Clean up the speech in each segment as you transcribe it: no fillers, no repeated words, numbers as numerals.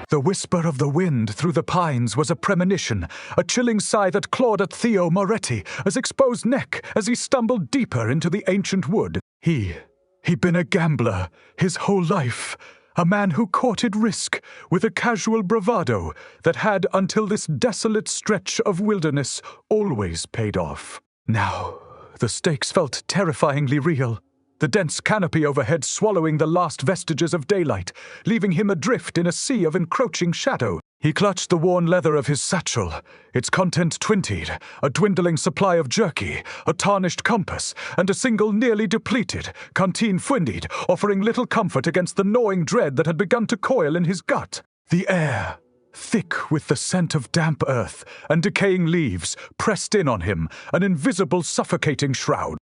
The whisper of the wind through the pines was a premonition, a chilling sigh that clawed at Theo Moretti, exposed neck as he stumbled deeper into the ancient wood. He'd been a gambler his whole life, a man who courted risk with a casual bravado that had, until this desolate stretch of wilderness, always paid off. Now, the stakes felt terrifyingly real. The dense canopy overhead swallowing the last vestiges of daylight, leaving him adrift in a sea of encroaching shadow. He clutched the worn leather of his satchel, its contents twintied, a dwindling supply of jerky, a tarnished compass, and a single nearly depleted canteen fundied, offering little comfort against the gnawing dread that had begun to coil in his gut. The air, thick with the scent of damp earth and decaying leaves, pressed in on him, an invisible suffocating shroud.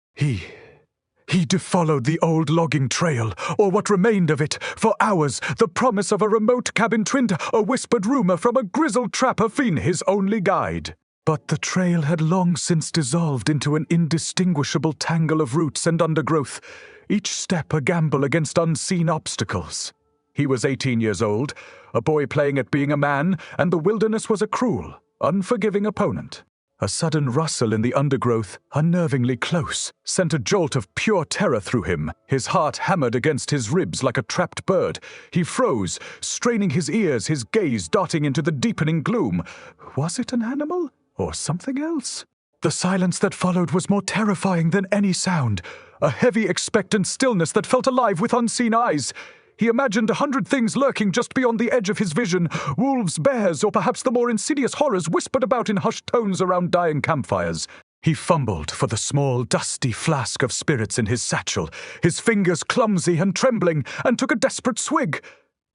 He'd followed the old logging trail, or what remained of it, for hours, the promise of a remote cabin twinned, a whispered rumor from a grizzled trapper fiend, his only guide. But the trail had long since dissolved into an indistinguishable tangle of roots and undergrowth, each step a gamble against unseen obstacles. He was 18 years old, a boy playing at being a man, and the wilderness was a cruel, unforgiving opponent. A sudden rustle in the undergrowth, unnervingly close, sent a jolt of pure terror through him. His heart hammered against his ribs like a trapped bird. He froze, straining his ears, his gaze darting into the deepening gloom. Was it an animal, or something else? The silence that followed was more terrifying than any sound, a heavy, expectant stillness that felt alive with unseen eyes. He imagined 100 things lurking just beyond the edge of his vision, wolves, bears, or perhaps the more insidious horrors whispered about in hushed tones around dying campfires. He fumbled for the small, dusty flask of spirits in his satchel, his fingers clumsy and trembling, and took a desperate swig.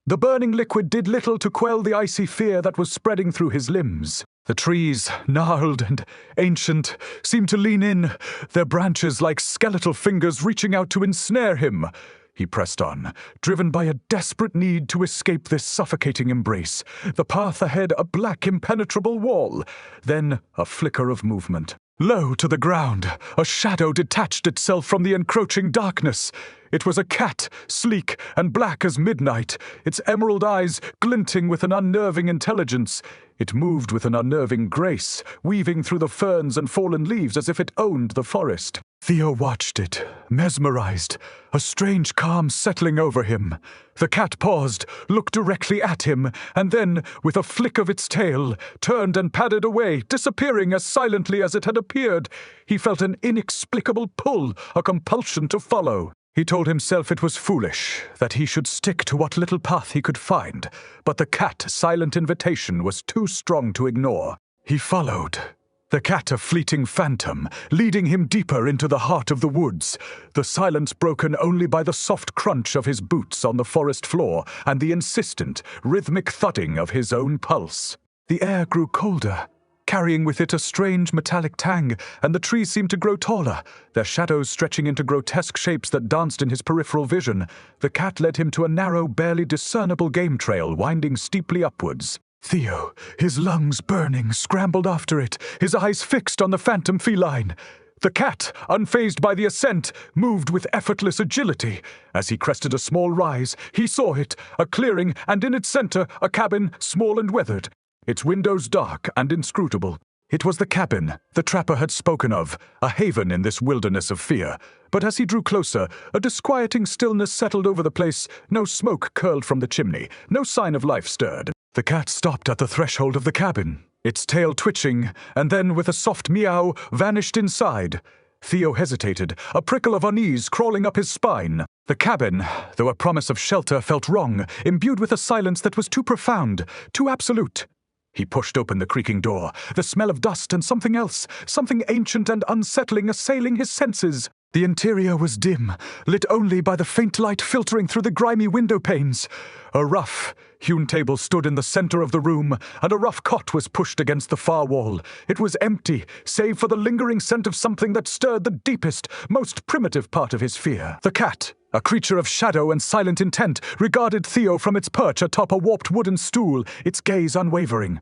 The burning liquid did little to quell the icy fear that was spreading through his limbs. The trees, gnarled and ancient, seemed to lean in, their branches like skeletal fingers reaching out to ensnare him. He pressed on, driven by a desperate need to escape this suffocating embrace. The path ahead a black, impenetrable wall. Then a flicker of movement. Low to the ground, a shadow detached itself from the encroaching darkness. It was a cat, sleek and black as midnight, its emerald eyes glinting with an unnerving intelligence. It moved with an unnerving grace, weaving through the ferns and fallen leaves as if it owned the forest. Theo watched it, mesmerized, a strange calm settling over him. The cat paused, looked directly at him, and then, with a flick of its tail, turned and padded away, disappearing as silently as it had appeared. He felt an inexplicable pull, a compulsion to follow. He told himself it was foolish, that he should stick to what little path he could find, but the cat's silent invitation was too strong to ignore. He followed. The cat a fleeting phantom, leading him deeper into the heart of the woods, the silence broken only by the soft crunch of his boots on the forest floor and the insistent, rhythmic thudding of his own pulse. The air grew colder, carrying with it a strange metallic tang, and the trees seemed to grow taller, their shadows stretching into grotesque shapes that danced in his peripheral vision. The cat led him to a narrow, barely discernible game trail winding steeply upwards. Theo, his lungs burning, scrambled after it, his eyes fixed on the phantom feline. The cat, unfazed by the ascent, moved with effortless agility. As he crested a small rise, he saw it, a clearing, and in its center, a cabin, small and weathered, its windows dark and inscrutable. It was the cabin the trapper had spoken of, a haven in this wilderness of fear. But as he drew closer, a disquieting stillness settled over the place. No smoke curled from the chimney, no sign of life stirred. The cat stopped at the threshold of the cabin, its tail twitching, and then, with a soft meow, vanished inside. Theo hesitated, a prickle of unease crawling up his spine. The cabin, though a promise of shelter, felt wrong, imbued with a silence that was too profound, too absolute. He pushed open the creaking door, the smell of dust and something else, something ancient and unsettling assailing his senses. The interior was dim, lit only by the faint light filtering through the grimy window panes. A rough, hewn table stood in the center of the room, and a rough cot was pushed against the far wall. It was empty, save for the lingering scent of something that stirred the deepest, most primitive part of his fear. The cat, a creature of shadow and silent intent, regarded Theo from its perch atop a warped wooden stool, its gaze unwavering.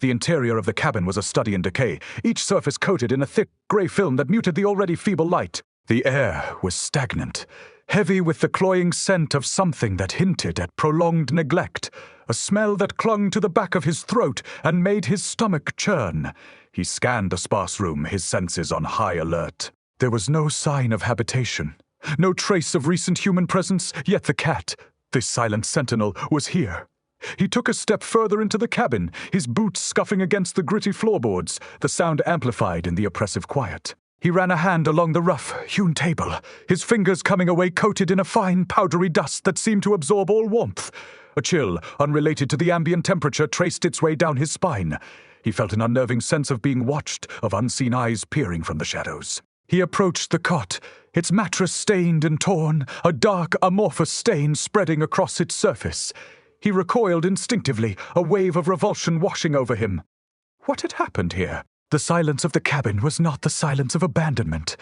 The interior of the cabin was a study in decay, each surface coated in a thick, grey film that muted the already feeble light. The air was stagnant, heavy with the cloying scent of something that hinted at prolonged neglect, a smell that clung to the back of his throat and made his stomach churn. He scanned the sparse room, his senses on high alert. There was no sign of habitation, no trace of recent human presence, yet the cat, this silent sentinel, was here. He took a step further into the cabin, his boots scuffing against the gritty floorboards, the sound amplified in the oppressive quiet. He ran a hand along the rough, hewn table, his fingers coming away coated in a fine, powdery dust that seemed to absorb all warmth. A chill, unrelated to the ambient temperature, traced its way down his spine. He felt an unnerving sense of being watched, of unseen eyes peering from the shadows. He approached the cot, its mattress stained and torn, a dark, amorphous stain spreading across its surface. He recoiled instinctively, a wave of revulsion washing over him. What had happened here? The silence of the cabin was not the silence of abandonment,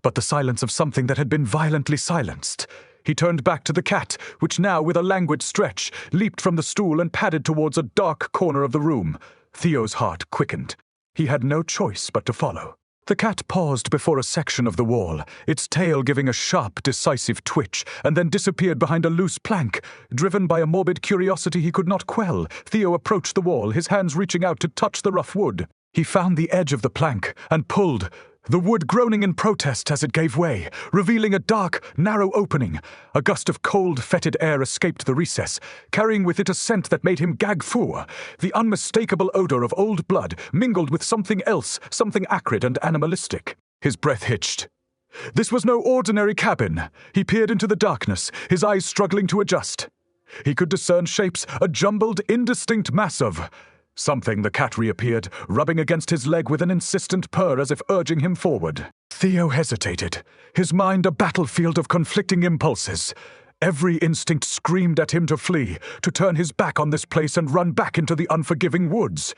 but the silence of something that had been violently silenced. He turned back to the cat, which now, with a languid stretch, leaped from the stool and padded towards a dark corner of the room. Theo's heart quickened. He had no choice but to follow. The cat paused before a section of the wall, its tail giving a sharp, decisive twitch, and then disappeared behind a loose plank. Driven by a morbid curiosity he could not quell, Theo approached the wall, his hands reaching out to touch the rough wood. He found the edge of the plank and pulled, the wood groaning in protest as it gave way, revealing a dark, narrow opening. A gust of cold, fetid air escaped the recess, carrying with it a scent that made him gag fou, the unmistakable odor of old blood mingled with something else, something acrid and animalistic. His breath hitched. This was no ordinary cabin. He peered into the darkness, his eyes struggling to adjust. He could discern shapes, a jumbled, indistinct mass of... Something. The cat reappeared, rubbing against his leg with an insistent purr as if urging him forward. Theo hesitated, his mind a battlefield of conflicting impulses. Every instinct screamed at him to flee, to turn his back on this place and run back into the unforgiving woods.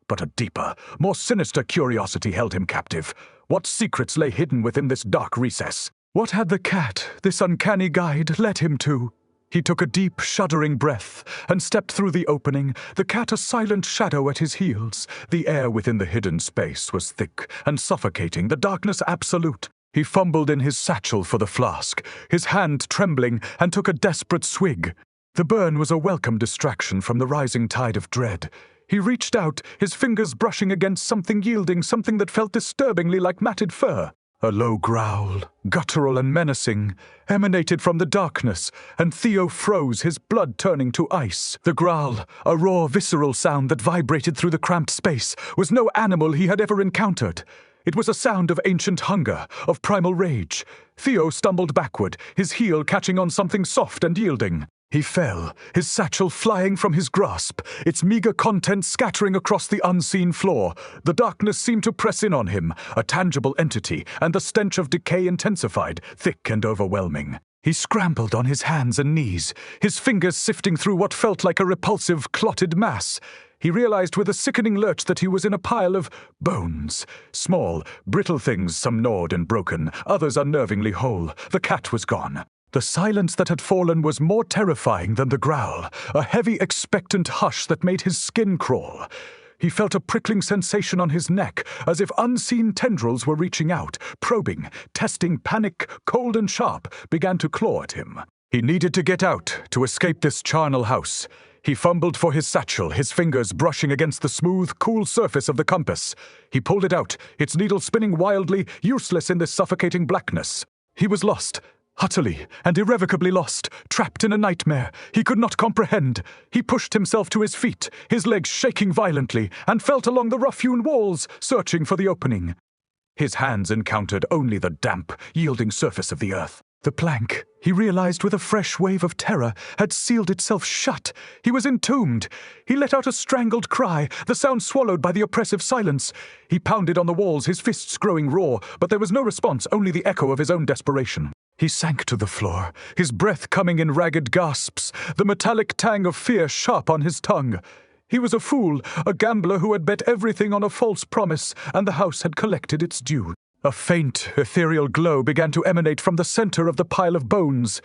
But a deeper, more sinister curiosity held him captive. What secrets lay hidden within this dark recess? What had the cat, this uncanny guide, led him to? He took a deep, shuddering breath and stepped through the opening, the cat a silent shadow at his heels. The air within the hidden space was thick and suffocating, the darkness absolute. He fumbled in his satchel for the flask, his hand trembling, and took a desperate swig. The burn was a welcome distraction from the rising tide of dread. He reached out, his fingers brushing against something yielding, something that felt disturbingly like matted fur. A low growl, guttural and menacing, emanated from the darkness, and Theo froze, his blood turning to ice. The growl, a raw, visceral sound that vibrated through the cramped space, was no animal he had ever encountered. It was a sound of ancient hunger, of primal rage. Theo stumbled backward, his heel catching on something soft and yielding. He fell, his satchel flying from his grasp, its meager contents scattering across the unseen floor. The darkness seemed to press in on him, a tangible entity, and the stench of decay intensified, thick and overwhelming. He scrambled on his hands and knees, his fingers sifting through what felt like a repulsive, clotted mass. He realized with a sickening lurch that he was in a pile of bones. Small, brittle things, some gnawed and broken, others unnervingly whole. The cat was gone. The silence that had fallen was more terrifying than the growl, a heavy, expectant hush that made his skin crawl. He felt a prickling sensation on his neck, as if unseen tendrils were reaching out, probing, testing. Panic, cold and sharp, began to claw at him. He needed to get out, to escape this charnel house. He fumbled for his satchel, his fingers brushing against the smooth, cool surface of the compass. He pulled it out, its needle spinning wildly, useless in this suffocating blackness. He was lost. Utterly and irrevocably lost, trapped in a nightmare he could not comprehend. He pushed himself to his feet, his legs shaking violently, and felt along the rough-hewn walls, searching for the opening. His hands encountered only the damp, yielding surface of the earth. The plank, he realized with a fresh wave of terror, had sealed itself shut. He was entombed. He let out a strangled cry, the sound swallowed by the oppressive silence. He pounded on the walls, his fists growing raw, but there was no response, only the echo of his own desperation. He sank to the floor, his breath coming in ragged gasps, the metallic tang of fear sharp on his tongue. He was a fool, a gambler who had bet everything on a false promise, and the house had collected its due. A faint, ethereal glow began to emanate from the center of the pile of bones.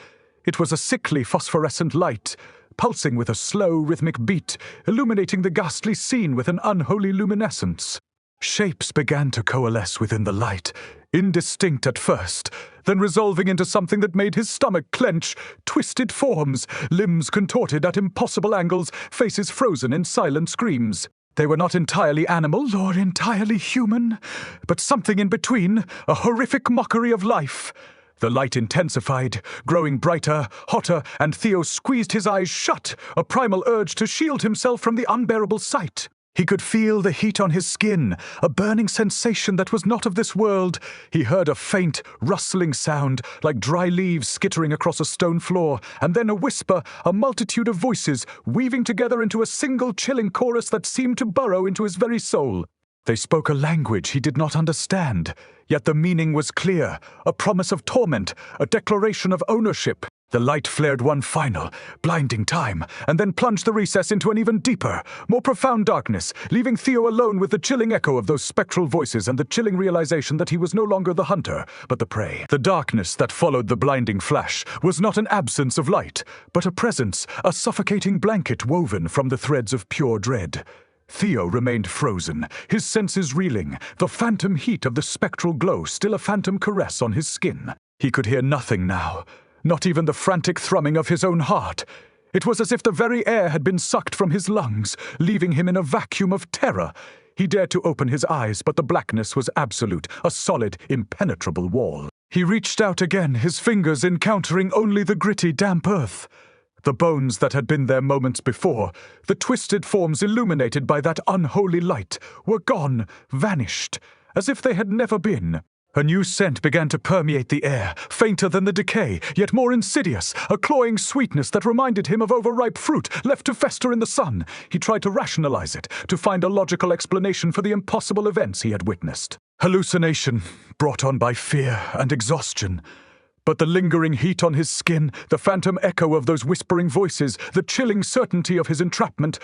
It was a sickly phosphorescent light, pulsing with a slow, rhythmic beat, illuminating the ghastly scene with an unholy luminescence. Shapes began to coalesce within the light, indistinct at first, then resolving into something that made his stomach clench, twisted forms, limbs contorted at impossible angles, faces frozen in silent screams. They were not entirely animal or entirely human, but something in between, a horrific mockery of life. The light intensified, growing brighter, hotter, and Theo squeezed his eyes shut, a primal urge to shield himself from the unbearable sight. He could feel the heat on his skin, a burning sensation that was not of this world. He heard a faint, rustling sound, like dry leaves skittering across a stone floor, and then a whisper, a multitude of voices, weaving together into a single chilling chorus that seemed to burrow into his very soul. They spoke a language he did not understand, yet the meaning was clear, a promise of torment, a declaration of ownership. The light flared one final, blinding time, and then plunged the recess into an even deeper, more profound darkness, leaving Theo alone with the chilling echo of those spectral voices and the chilling realization that he was no longer the hunter, but the prey. The darkness that followed the blinding flash was not an absence of light, but a presence, a suffocating blanket woven from the threads of pure dread. Theo remained frozen, his senses reeling, the phantom heat of the spectral glow still a phantom caress on his skin. He could hear nothing now, not even the frantic thrumming of his own heart. It was as if the very air had been sucked from his lungs, leaving him in a vacuum of terror. He dared to open his eyes, but the blackness was absolute, a solid, impenetrable wall. He reached out again, his fingers encountering only the gritty, damp earth. The bones that had been there moments before, the twisted forms illuminated by that unholy light, were gone, vanished, as if they had never been. A new scent began to permeate the air, fainter than the decay, yet more insidious, a cloying sweetness that reminded him of overripe fruit left to fester in the sun. He tried to rationalize it, to find a logical explanation for the impossible events he had witnessed. Hallucination, brought on by fear and exhaustion. But the lingering heat on his skin, the phantom echo of those whispering voices, the chilling certainty of his entrapment,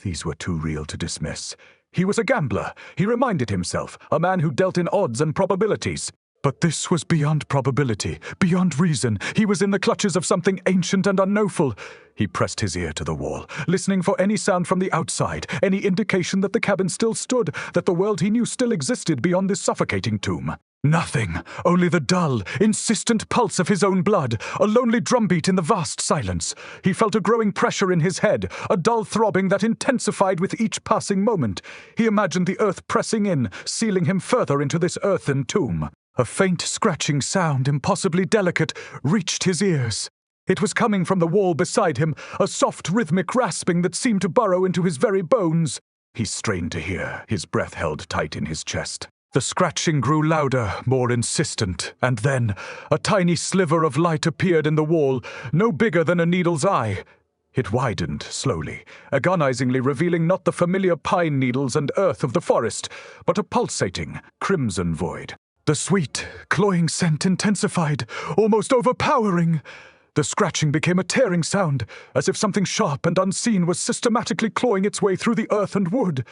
these were too real to dismiss. He was a gambler, he reminded himself, a man who dealt in odds and probabilities. But this was beyond probability, beyond reason. He was in the clutches of something ancient and unknowable. He pressed his ear to the wall, listening for any sound from the outside, any indication that the cabin still stood, that the world he knew still existed beyond this suffocating tomb. Nothing, only the dull, insistent pulse of his own blood, a lonely drumbeat in the vast silence. He felt a growing pressure in his head, a dull throbbing that intensified with each passing moment. He imagined the earth pressing in, sealing him further into this earthen tomb. A faint scratching sound, impossibly delicate, reached his ears. It was coming from the wall beside him, a soft rhythmic rasping that seemed to burrow into his very bones. He strained to hear, his breath held tight in his chest. The scratching grew louder, more insistent, and then a tiny sliver of light appeared in the wall, no bigger than a needle's eye. It widened slowly, agonizingly revealing not the familiar pine needles and earth of the forest, but a pulsating, crimson void. The sweet, cloying scent intensified, almost overpowering. The scratching became a tearing sound, as if something sharp and unseen was systematically clawing its way through the earth and wood.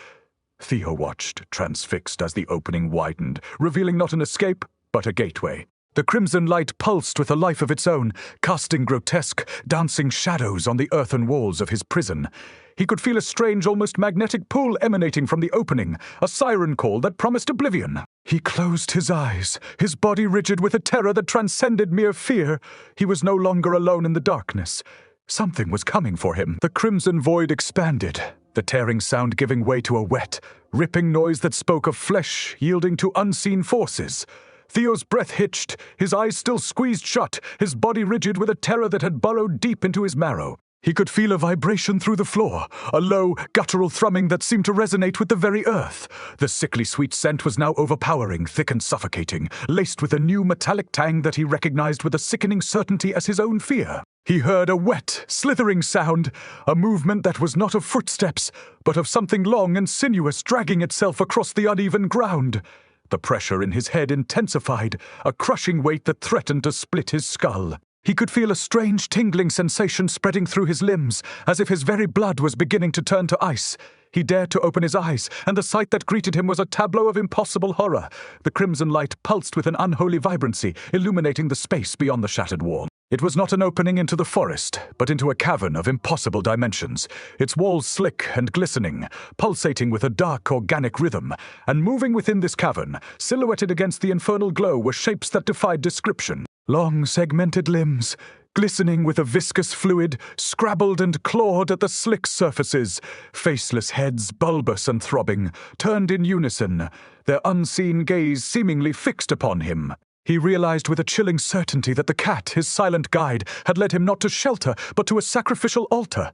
Theo watched, transfixed, as the opening widened, revealing not an escape, but a gateway. The crimson light pulsed with a life of its own, casting grotesque, dancing shadows on the earthen walls of his prison. He could feel a strange, almost magnetic pull emanating from the opening, a siren call that promised oblivion. He closed his eyes, his body rigid with a terror that transcended mere fear. He was no longer alone in the darkness. Something was coming for him. The crimson void expanded, the tearing sound giving way to a wet, ripping noise that spoke of flesh yielding to unseen forces. Theo's breath hitched, his eyes still squeezed shut, his body rigid with a terror that had burrowed deep into his marrow. He could feel a vibration through the floor, a low, guttural thrumming that seemed to resonate with the very earth. The sickly sweet scent was now overpowering, thick and suffocating, laced with a new metallic tang that he recognized with a sickening certainty as his own fear. He heard a wet, slithering sound, a movement that was not of footsteps, but of something long and sinuous dragging itself across the uneven ground. The pressure in his head intensified, a crushing weight that threatened to split his skull. He could feel a strange tingling sensation spreading through his limbs, as if his very blood was beginning to turn to ice. He dared to open his eyes, and the sight that greeted him was a tableau of impossible horror. The crimson light pulsed with an unholy vibrancy, illuminating the space beyond the shattered wall. It was not an opening into the forest, but into a cavern of impossible dimensions, its walls slick and glistening, pulsating with a dark organic rhythm, and moving within this cavern, silhouetted against the infernal glow, were shapes that defied description. Long, segmented limbs, glistening with a viscous fluid, scrabbled and clawed at the slick surfaces. Faceless heads, bulbous and throbbing, turned in unison, their unseen gaze seemingly fixed upon him. He realized with a chilling certainty that the cat, his silent guide, had led him not to shelter, but to a sacrificial altar.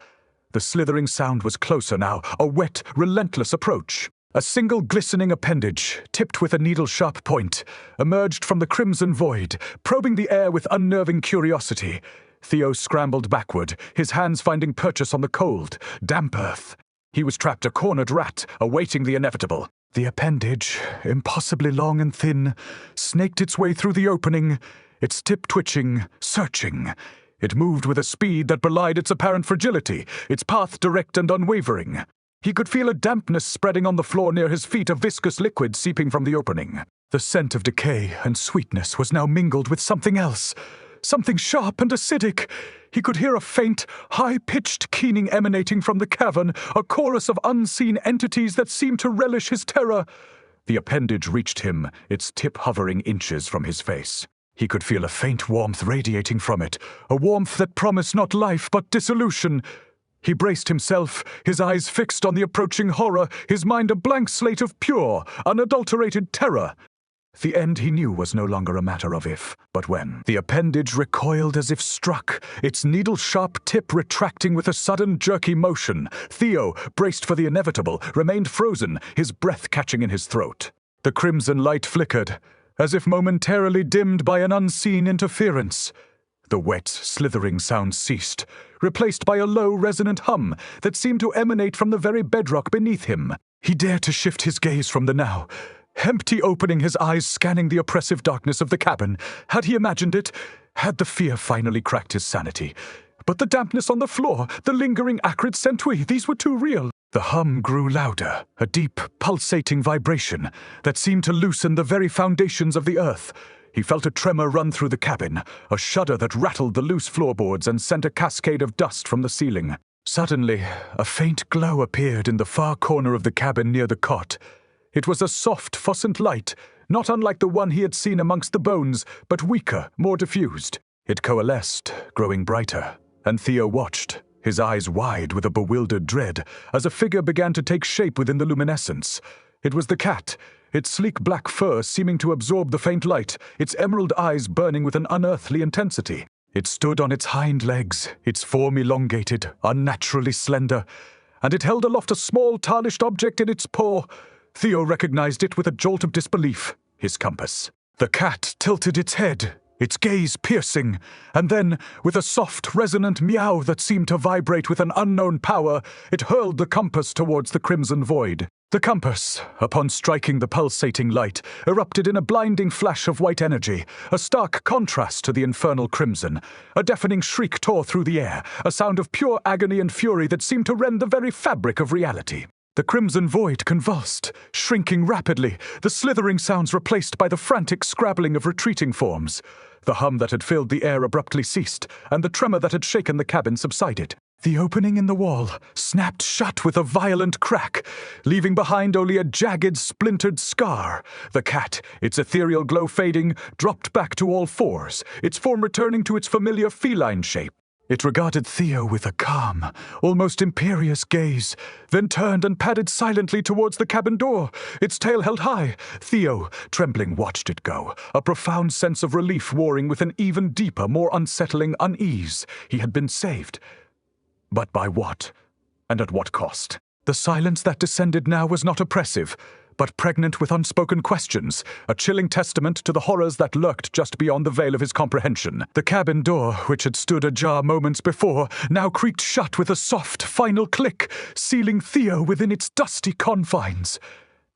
The slithering sound was closer now, a wet, relentless approach. A single glistening appendage, tipped with a needle-sharp point, emerged from the crimson void, probing the air with unnerving curiosity. Theo scrambled backward, his hands finding purchase on the cold, damp earth. He was trapped a cornered rat, awaiting the inevitable. The appendage, impossibly long and thin, snaked its way through the opening, its tip twitching, searching. It moved with a speed that belied its apparent fragility, its path direct and unwavering. He could feel a dampness spreading on the floor near his feet, a viscous liquid seeping from the opening. The scent of decay and sweetness was now mingled with something else, something sharp and acidic. He could hear a faint, high-pitched keening emanating from the cavern, a chorus of unseen entities that seemed to relish his terror. The appendage reached him, its tip hovering inches from his face. He could feel a faint warmth radiating from it, a warmth that promised not life but dissolution. He braced himself, his eyes fixed on the approaching horror, his mind a blank slate of pure, unadulterated terror. The end, he knew, was no longer a matter of if, but when. The appendage recoiled as if struck, its needle-sharp tip retracting with a sudden jerky motion. Theo, braced for the inevitable, remained frozen, his breath catching in his throat. The crimson light flickered, as if momentarily dimmed by an unseen interference. The wet, slithering sound ceased, replaced by a low, resonant hum that seemed to emanate from the very bedrock beneath him. He dared to shift his gaze from the now, empty opening, his eyes scanning the oppressive darkness of the cabin. Had he imagined it? Had the fear finally cracked his sanity? But the dampness on the floor, the lingering acrid sentui, these were too real. The hum grew louder, a deep, pulsating vibration that seemed to loosen the very foundations of the earth. He felt a tremor run through the cabin, a shudder that rattled the loose floorboards and sent a cascade of dust from the ceiling. Suddenly, a faint glow appeared in the far corner of the cabin near the cot. It was a soft, phosphorescent light, not unlike the one he had seen amongst the bones, but weaker, more diffused. It coalesced, growing brighter, and Theo watched, his eyes wide with a bewildered dread, as a figure began to take shape within the luminescence. It was the cat, its sleek black fur seeming to absorb the faint light, its emerald eyes burning with an unearthly intensity. It stood on its hind legs, its form elongated, unnaturally slender, and it held aloft a small, tarnished object in its paw. Theo recognized it with a jolt of disbelief, his compass. The cat tilted its head, its gaze piercing, and then, with a soft, resonant meow that seemed to vibrate with an unknown power, it hurled the compass towards the crimson void. The compass, upon striking the pulsating light, erupted in a blinding flash of white energy, a stark contrast to the infernal crimson. A deafening shriek tore through the air, a sound of pure agony and fury that seemed to rend the very fabric of reality. The crimson void convulsed, shrinking rapidly, the slithering sounds replaced by the frantic scrabbling of retreating forms. The hum that had filled the air abruptly ceased, and the tremor that had shaken the cabin subsided. The opening in the wall snapped shut with a violent crack, leaving behind only a jagged, splintered scar. The cat, its ethereal glow fading, dropped back to all fours, its form returning to its familiar feline shape. It regarded Theo with a calm, almost imperious gaze, then turned and padded silently towards the cabin door, its tail held high. Theo, trembling, watched it go, a profound sense of relief warring with an even deeper, more unsettling unease. He had been saved. But by what? And at what cost? The silence that descended now was not oppressive, but pregnant with unspoken questions, a chilling testament to the horrors that lurked just beyond the veil of his comprehension. The cabin door, which had stood ajar moments before, now creaked shut with a soft, final click, sealing Theo within its dusty confines.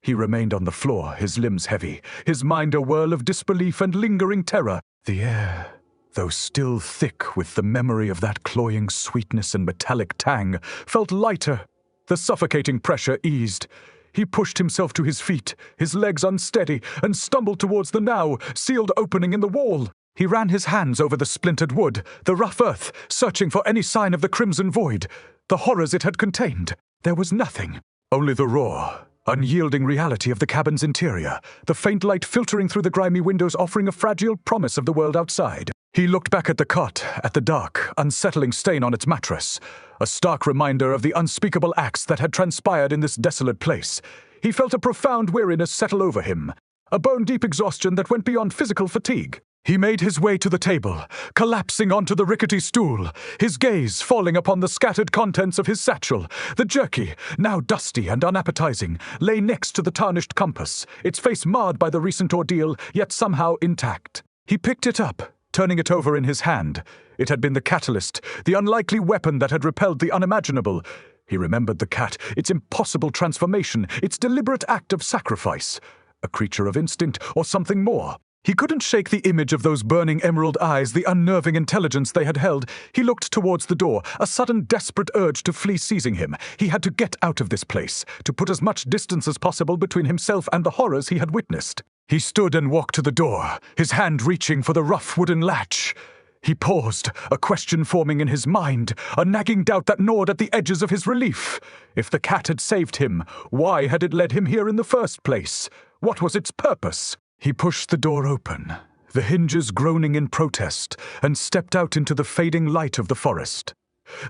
He remained on the floor, his limbs heavy, his mind a whirl of disbelief and lingering terror. The air though still thick with the memory of that cloying sweetness and metallic tang, felt lighter. The suffocating pressure eased. He pushed himself to his feet, his legs unsteady, and stumbled towards the now sealed opening in the wall. He ran his hands over the splintered wood, the rough earth, searching for any sign of the crimson void, the horrors it had contained. There was nothing, only the raw, unyielding reality of the cabin's interior, the faint light filtering through the grimy windows offering a fragile promise of the world outside. He looked back at the cot, at the dark, unsettling stain on its mattress, a stark reminder of the unspeakable acts that had transpired in this desolate place. He felt a profound weariness settle over him, a bone-deep exhaustion that went beyond physical fatigue. He made his way to the table, collapsing onto the rickety stool, his gaze falling upon the scattered contents of his satchel. The jerky, now dusty and unappetizing, lay next to the tarnished compass, its face marred by the recent ordeal, yet somehow intact. He picked it up, turning it over in his hand. It had been the catalyst, the unlikely weapon that had repelled the unimaginable. He remembered the cat, its impossible transformation, its deliberate act of sacrifice. A creature of instinct, or something more. He couldn't shake the image of those burning emerald eyes, the unnerving intelligence they had held. He looked towards the door, a sudden desperate urge to flee seizing him. He had to get out of this place, to put as much distance as possible between himself and the horrors he had witnessed. He stood and walked to the door, his hand reaching for the rough wooden latch. He paused, a question forming in his mind, a nagging doubt that gnawed at the edges of his relief. If the cat had saved him, why had it led him here in the first place? What was its purpose? He pushed the door open, the hinges groaning in protest, and stepped out into the fading light of the forest.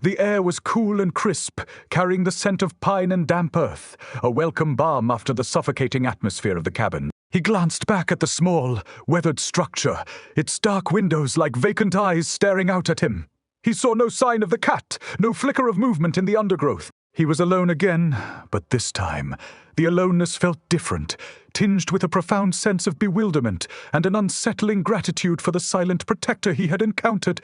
The air was cool and crisp, carrying the scent of pine and damp earth, a welcome balm after the suffocating atmosphere of the cabin. He glanced back at the small, weathered structure, its dark windows like vacant eyes staring out at him. He saw no sign of the cat, no flicker of movement in the undergrowth. He was alone again, but this time, the aloneness felt different, tinged with a profound sense of bewilderment and an unsettling gratitude for the silent protector he had encountered.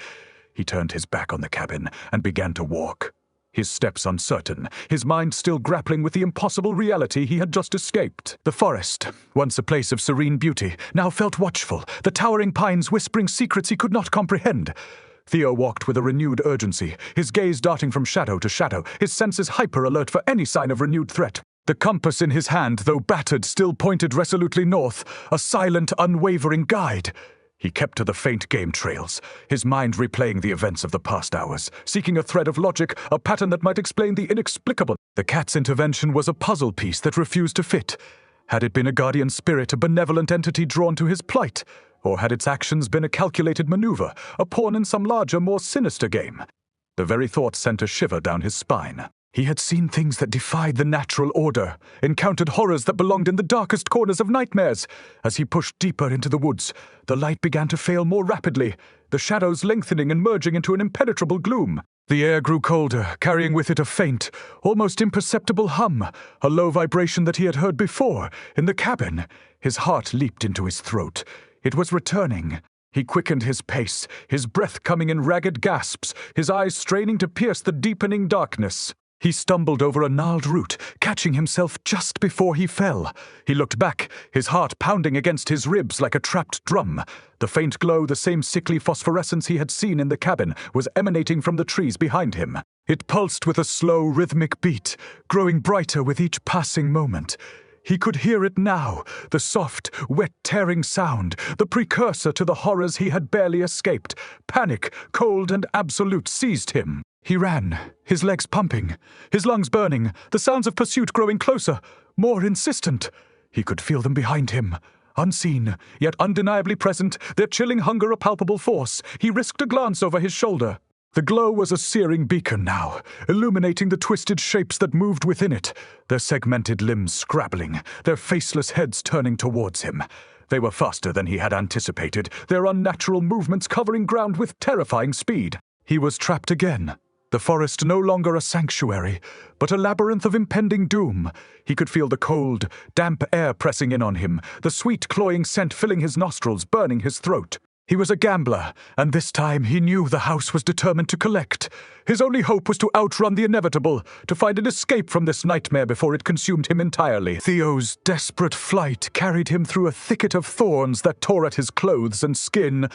He turned his back on the cabin and began to walk, his steps uncertain, his mind still grappling with the impossible reality he had just escaped. The forest, once a place of serene beauty, now felt watchful, the towering pines whispering secrets he could not comprehend. Theo walked with a renewed urgency, his gaze darting from shadow to shadow, his senses hyper-alert for any sign of renewed threat. The compass in his hand, though battered, still pointed resolutely north, a silent, unwavering guide. He kept to the faint game trails, his mind replaying the events of the past hours, seeking a thread of logic, a pattern that might explain the inexplicable. The cat's intervention was a puzzle piece that refused to fit. Had it been a guardian spirit, a benevolent entity drawn to his plight? Or had its actions been a calculated maneuver, a pawn in some larger, more sinister game? The very thought sent a shiver down his spine. He had seen things that defied the natural order, encountered horrors that belonged in the darkest corners of nightmares. As he pushed deeper into the woods, the light began to fail more rapidly, the shadows lengthening and merging into an impenetrable gloom. The air grew colder, carrying with it a faint, almost imperceptible hum, a low vibration that he had heard before, in the cabin. His heart leaped into his throat. It was returning. He quickened his pace, his breath coming in ragged gasps, his eyes straining to pierce the deepening darkness. He stumbled over a gnarled root, catching himself just before he fell. He looked back, his heart pounding against his ribs like a trapped drum. The faint glow, the same sickly phosphorescence he had seen in the cabin, was emanating from the trees behind him. It pulsed with a slow, rhythmic beat, growing brighter with each passing moment. He could hear it now, the soft, wet-tearing sound, the precursor to the horrors he had barely escaped. Panic, cold and absolute, seized him. He ran, his legs pumping, his lungs burning, the sounds of pursuit growing closer, more insistent. He could feel them behind him, unseen, yet undeniably present, their chilling hunger a palpable force. He risked a glance over his shoulder. The glow was a searing beacon now, illuminating the twisted shapes that moved within it, their segmented limbs scrabbling, their faceless heads turning towards him. They were faster than he had anticipated, their unnatural movements covering ground with terrifying speed. He was trapped again. The forest no longer a sanctuary, but a labyrinth of impending doom. He could feel the cold, damp air pressing in on him, the sweet, cloying scent filling his nostrils, burning his throat. He was a gambler, and this time he knew the house was determined to collect. His only hope was to outrun the inevitable, to find an escape from this nightmare before it consumed him entirely. Theo's desperate flight carried him through a thicket of thorns that tore at his clothes and skin.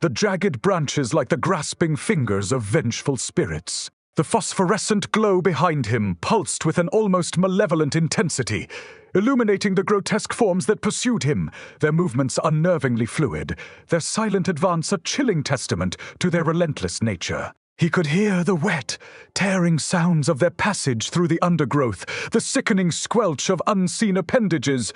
the jagged branches like the grasping fingers of vengeful spirits. The phosphorescent glow behind him pulsed with an almost malevolent intensity, illuminating the grotesque forms that pursued him, their movements unnervingly fluid, their silent advance a chilling testament to their relentless nature. He could hear the wet, tearing sounds of their passage through the undergrowth, the sickening squelch of unseen appendages.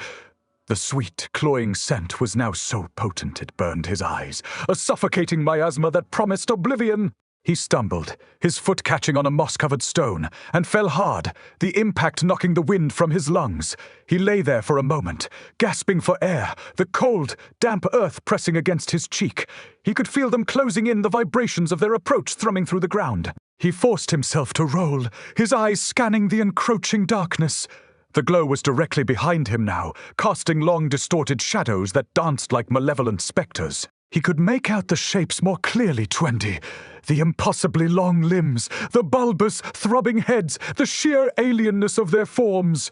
The sweet, cloying scent was now so potent it burned his eyes, a suffocating miasma that promised oblivion. He stumbled, his foot catching on a moss-covered stone, and fell hard, the impact knocking the wind from his lungs. He lay there for a moment, gasping for air, the cold, damp earth pressing against his cheek. He could feel them closing in, the vibrations of their approach thrumming through the ground. He forced himself to roll, his eyes scanning the encroaching darkness. The glow was directly behind him now, casting long, distorted shadows that danced like malevolent specters. He could make out the shapes more clearly, Twenty. The impossibly long limbs, the bulbous, throbbing heads, the sheer alienness of their forms.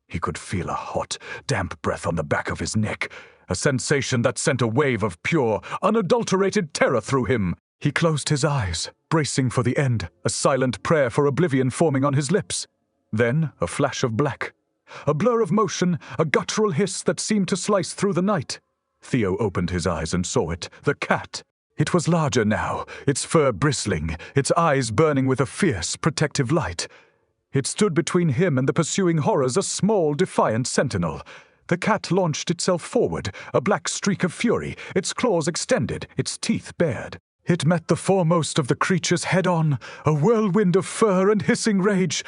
He could feel a hot, damp breath on the back of his neck, a sensation that sent a wave of pure, unadulterated terror through him. He closed his eyes, bracing for the end, a silent prayer for oblivion forming on his lips. Then a flash of black, a blur of motion, a guttural hiss that seemed to slice through the night. Theo opened his eyes and saw it, the cat. It was larger now, its fur bristling, its eyes burning with a fierce, protective light. It stood between him and the pursuing horrors, a small, defiant sentinel. The cat launched itself forward, a black streak of fury, its claws extended, its teeth bared. It met the foremost of the creatures head-on, a whirlwind of fur and hissing rage.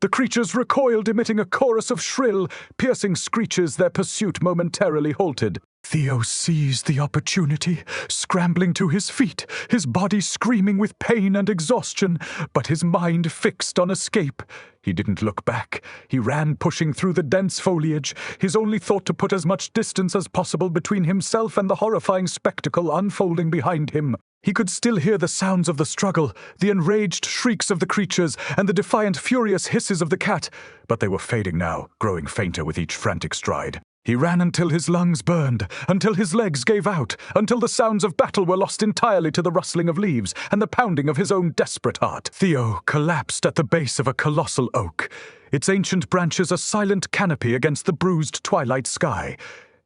The creatures recoiled, emitting a chorus of shrill, piercing screeches. Their pursuit momentarily halted. Theo seized the opportunity, scrambling to his feet, his body screaming with pain and exhaustion, but his mind fixed on escape. He didn't look back. He ran, pushing through the dense foliage, his only thought to put as much distance as possible between himself and the horrifying spectacle unfolding behind him. He could still hear the sounds of the struggle, the enraged shrieks of the creatures, and the defiant, furious hisses of the cat, but they were fading now, growing fainter with each frantic stride. He ran until his lungs burned, until his legs gave out, until the sounds of battle were lost entirely to the rustling of leaves and the pounding of his own desperate heart. Theo collapsed at the base of a colossal oak, its ancient branches a silent canopy against the bruised twilight sky.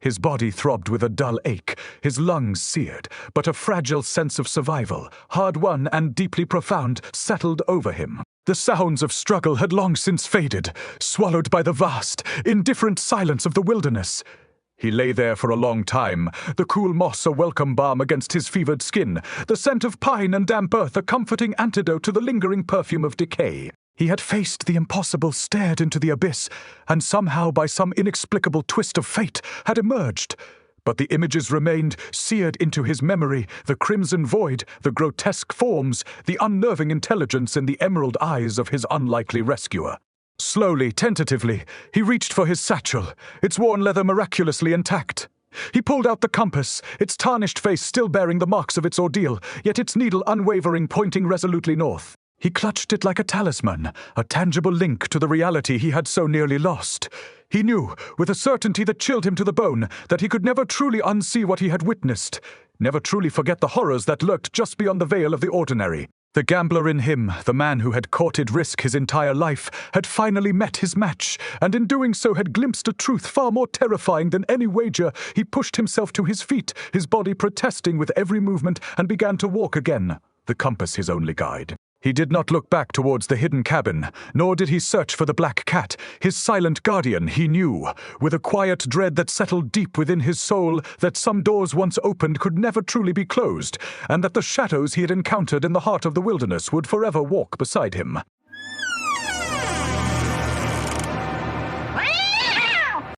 His body throbbed with a dull ache, his lungs seared, but a fragile sense of survival, hard-won and deeply profound, settled over him. The sounds of struggle had long since faded, swallowed by the vast, indifferent silence of the wilderness. He lay there for a long time, the cool moss a welcome balm against his fevered skin, the scent of pine and damp earth a comforting antidote to the lingering perfume of decay. He had faced the impossible, stared into the abyss, and somehow, by some inexplicable twist of fate, had emerged. But the images remained, seared into his memory, the crimson void, the grotesque forms, the unnerving intelligence in the emerald eyes of his unlikely rescuer. Slowly, tentatively, he reached for his satchel, its worn leather miraculously intact. He pulled out the compass, its tarnished face still bearing the marks of its ordeal, yet its needle unwavering, pointing resolutely north. He clutched it like a talisman, a tangible link to the reality he had so nearly lost. He knew, with a certainty that chilled him to the bone, that he could never truly unsee what he had witnessed, never truly forget the horrors that lurked just beyond the veil of the ordinary. The gambler in him, the man who had courted risk his entire life, had finally met his match, and in doing so had glimpsed a truth far more terrifying than any wager. He pushed himself to his feet, his body protesting with every movement, and began to walk again, the compass his only guide. He did not look back towards the hidden cabin, nor did he search for the black cat, his silent guardian. He knew, with a quiet dread that settled deep within his soul, that some doors once opened could never truly be closed, and that the shadows he had encountered in the heart of the wilderness would forever walk beside him.